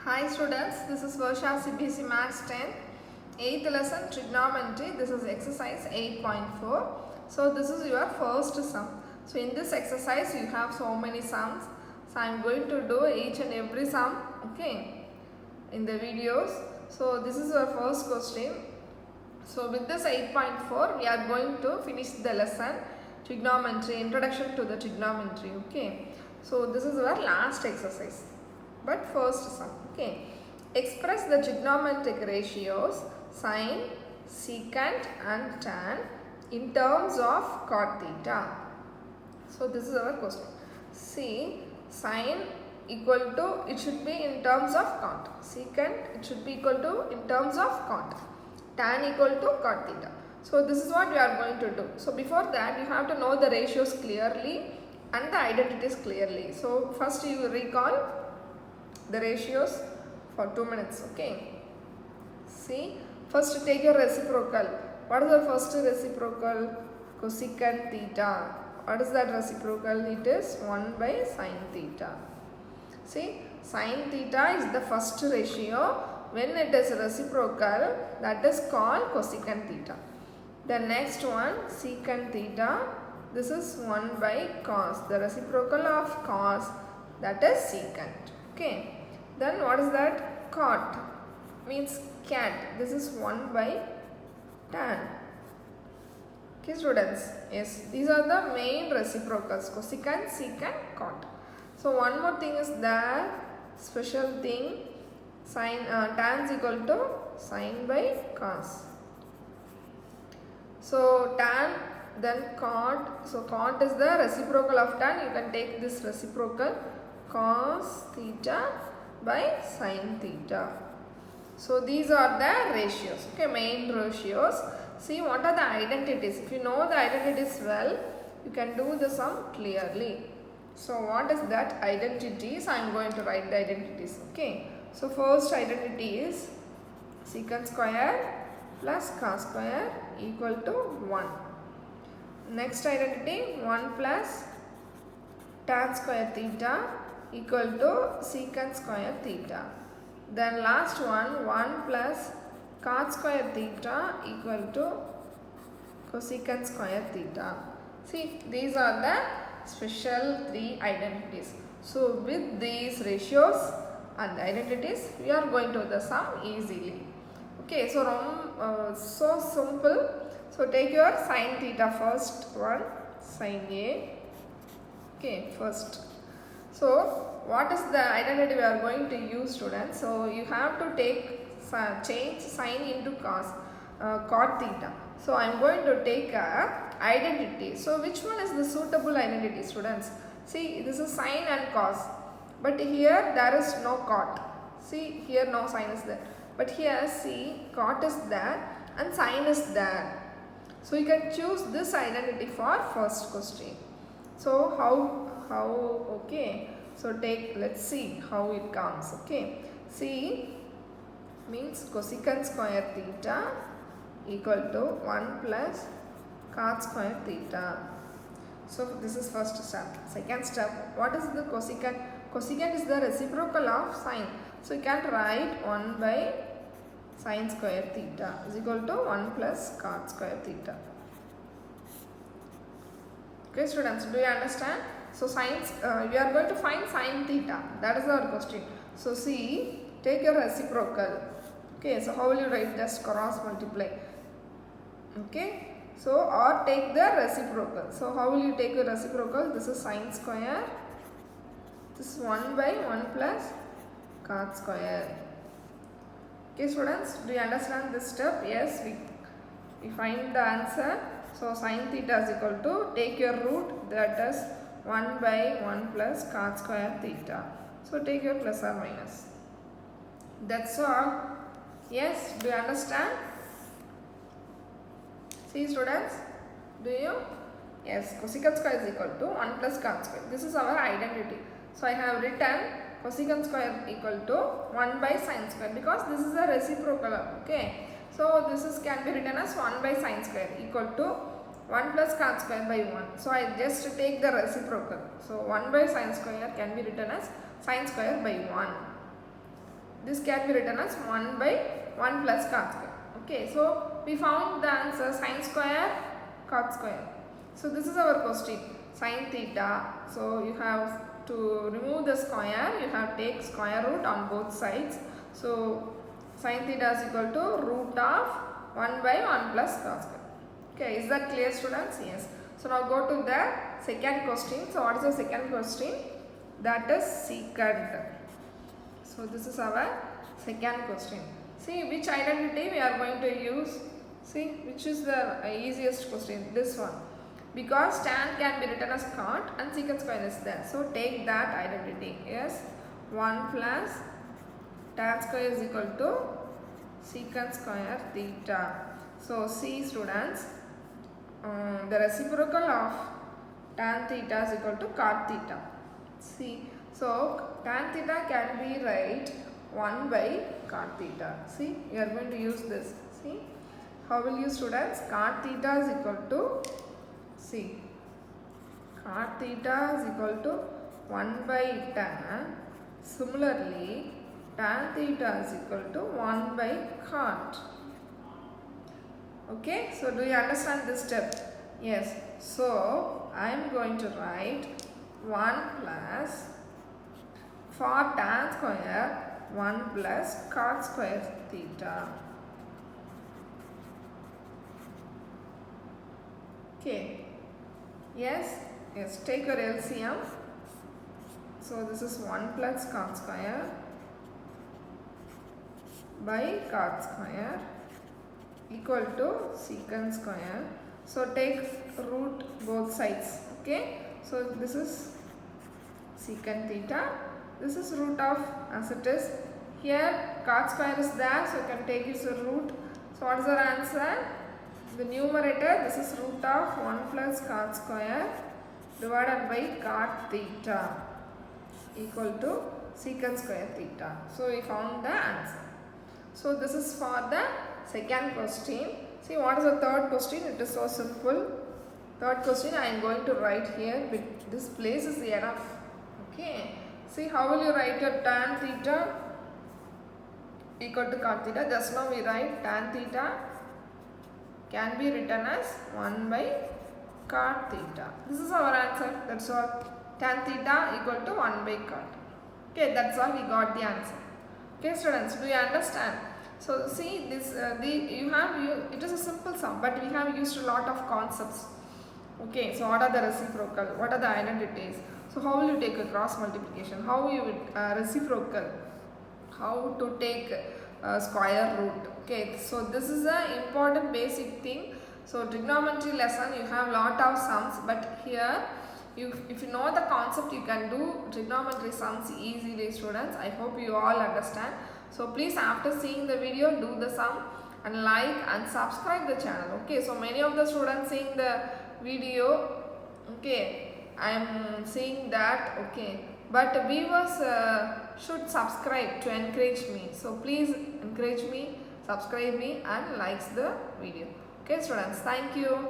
Hi students, this is Varsha CBSE Maths 10, 8th lesson trigonometry. This is exercise 8.4. So this is your first sum. So in this exercise you have so many sums. So I am going to do each and every sum, okay, in the videos. So this is your first question. So with this 8.4 we are going to finish the lesson trigonometry, introduction to the trigonometry, okay. So this is our last exercise. But first sum, okay. Express the trigonometric ratios sine, secant and tan in terms of cot theta. So this is our question. See, sine equal to, it should be in terms of cot. Secant, it should be equal to in terms of cot. Tan equal to cot theta. So this is what we are going to do. So before that you have to know the ratios clearly and the identities clearly. So first you recall the ratios for 2 minutes, okay. See, first take your reciprocal. What is the first reciprocal? Cosecant theta. What is that reciprocal? It is 1 by sine theta. See, sine theta is the first ratio. When it is reciprocal, that is called cosecant theta. The next one, secant theta. This is 1 by cos. The reciprocal of cos, that is secant, okay. Then what is that? Cot means cat. This is 1 by tan. Okay students, yes, these are the main reciprocals, cosecant, secant, cot. So one more thing is there, special thing, sine, tan is equal to sine by cos. So tan, then cot, so cot is the reciprocal of tan, you can take this reciprocal, cos theta by sine theta. So these are the ratios, okay, main ratios. See what are the identities. If you know the identities well, you can do the sum clearly. So what is that identities? I am going to write the identities, okay. So first identity is secant square plus cos square equal to 1. Next identity, 1 plus tan square theta equal to secant square theta. Then last one, 1 plus cot square theta equal to cosecant square theta. See, these are the special 3 identities. So with these ratios and the identities, we are going to the sum easily. Okay, so so simple. So take your sine theta first one, sine A. Okay, first. So what is the identity we are going to use, students? So you have to change sine into cos, cot theta. So I am going to take a identity. So which one is the suitable identity, students? See, this is sine and cos, but here there is no cot. See, here no sine is there, but here see, cot is there and sine is there. So you can choose this identity for first question. So how okay, so let's see how it comes, okay. See, means cosecant square theta equal to 1 plus cot square theta. So this is first step. Second step, what is the cosecant? Cosecant is the reciprocal of sine. So you can write 1 by sine square theta is equal to 1 plus cot square theta. Okay students, do you understand? So sines, we are going to find sine theta. That is our question. So see, take your reciprocal. Okay, so how will you write? Just cross multiply. Okay, so or take the reciprocal. So how will you take the reciprocal? This is sine square. This is 1 by 1 plus cot square. Okay students, do you understand this step? Yes, we find the answer. So sine theta is equal to, take your root, that is 1 by 1 plus cot square theta. So take your plus or minus. That's all. Yes, do you understand? See students, do you? Yes, cosecant square is equal to 1 plus cot square. This is our identity. So I have written cosecant square equal to 1 by sine square because this is a reciprocal, okay. So this is can be written as 1 by sine square equal to 1 plus cot square by 1. So I just take the reciprocal. So 1 by sine square can be written as sine square by 1. this can be written as 1 by 1 plus cot square. Okay, so we found the answer sin square cot square. So this is our question, sin theta. So you have to remove the square, you have to take square root on both sides. So sin theta is equal to root of 1 by 1 plus cos square. Okay, is that clear, students? Yes. So now go to the second question. So what is the second question? That is secant. So this is our second question. See which identity we are going to use. See which is the easiest question. This one. Because tan can be written as cot and secant square is there. So take that identity. Yes. 1 plus tan square is equal to secant square theta. So see students, the reciprocal of tan theta is equal to cot theta. See, so tan theta can be write 1 by cot theta. See, we are going to use this. See, how will you students? Cot theta is equal to, see, cot theta is equal to 1 by tan. Similarly, tan theta is equal to 1 by cot. Okay, so do you understand this step? Yes. So I am going to write 1 plus, for tan square, 1 plus cot square theta. Okay. Yes. Yes. Take your LCM. So this is 1 plus cot square by cot square equal to secant square. So take root both sides. Okay. So this is secant theta. This is root of, as it is. Here cot square is there, so you can take its root. So what is our answer? The numerator, this is root of 1 plus cot square divided by cot theta equal to secant square theta. So we found the answer. So this is for the second question. See what is the third question? It is so simple. Third question I am going to write here. This place is enough. Okay. See how will you write your tan theta equal to cot theta? Just now we write tan theta can be written as 1 by cot theta. This is our answer. That's all. Tan theta equal to 1 by cot. Okay, that's all, we got the answer. Okay students, do you understand? So see this, it is a simple sum, but we have used a lot of concepts. Okay, so what are the reciprocal? What are the identities? So how will you take a cross multiplication? How you would reciprocal? How to take square root? Okay, so this is an important basic thing. So trigonometry lesson you have lot of sums, but here if you know the concept, you can do trigonometry sums easily, students. I hope you all understand. So please, after seeing the video, do the sum and like and subscribe the channel. Okay, so many of the students seeing the video, okay, I am seeing that, okay, but viewers should subscribe to encourage me. So please encourage me, subscribe me and likes the video. Okay students, thank you.